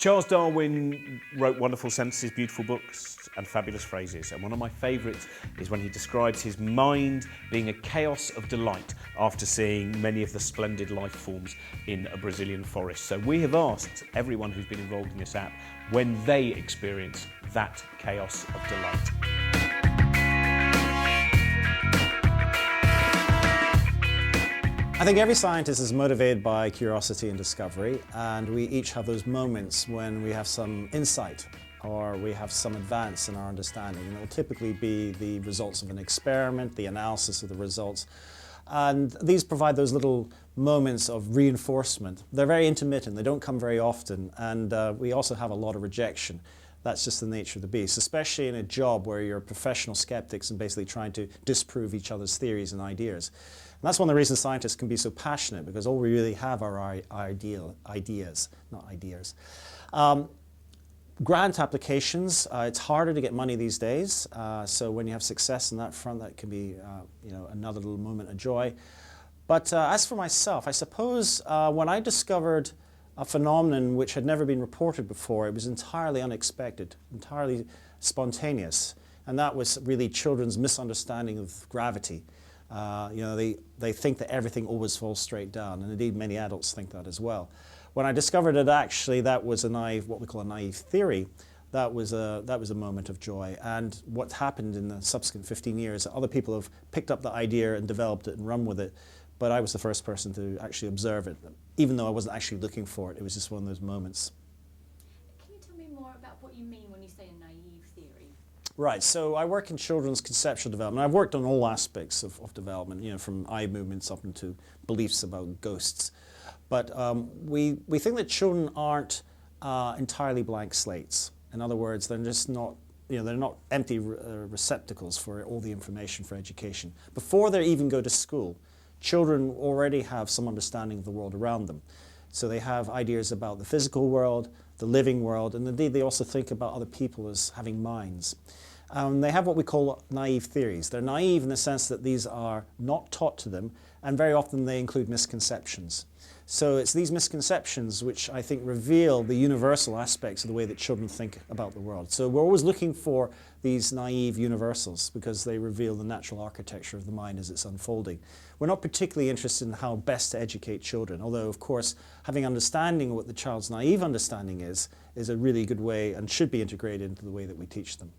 Charles Darwin wrote wonderful sentences, beautiful books and fabulous phrases, and one of my favourites is when he describes his mind being a chaos of delight after seeing many of the splendid life forms in a Brazilian forest. So we have asked everyone who's been involved in this app when they experience that chaos of delight. I think every scientist is motivated by curiosity and discovery, and we each have those moments when we have some insight or we have some advance in our understanding, and it will typically be the results of an experiment, the analysis of the results, and these provide those little moments of reinforcement. They're very intermittent, they don't come very often, and we also have a lot of rejection. That's just the nature of the beast, especially in a job where you're professional skeptics and basically trying to disprove each other's theories and ideas. And that's one of the reasons scientists can be so passionate, because all we really have are our ideas, not ideas. Grant applications, it's harder to get money these days, so when you have success in that front, that can be another little moment of joy. But as for myself, I suppose when I discovered a phenomenon which had never been reported before, it was entirely unexpected, entirely spontaneous, and that was really children's misunderstanding of gravity. They think that everything always falls straight down, and indeed many adults think that as well. When I discovered that actually that was what we call a naive theory, that was a moment of joy. And what happened in the subsequent 15 years, other people have picked up the idea and developed it and run with it, but I was the first person to actually observe it. Even though I wasn't actually looking for it, it was just one of those moments. Can you tell me more about what you mean when you say a naive theory? Right, so I work in children's conceptual development. I've worked on all aspects of development, from eye movements up into beliefs about ghosts. But we think that children aren't entirely blank slates. In other words, they're just not, they're not empty receptacles for all the information for education. Before they even go to school, children already have some understanding of the world around them. So they have ideas about the physical world, the living world, and indeed they also think about other people as having minds. They have what we call naive theories. They're naive in the sense that these are not taught to them, and very often they include misconceptions. So it's these misconceptions which I think reveal the universal aspects of the way that children think about the world. So we're always looking for these naive universals because they reveal the natural architecture of the mind as it's unfolding. We're not particularly interested in how best to educate children, although of course having understanding of what the child's naive understanding is a really good way and should be integrated into the way that we teach them.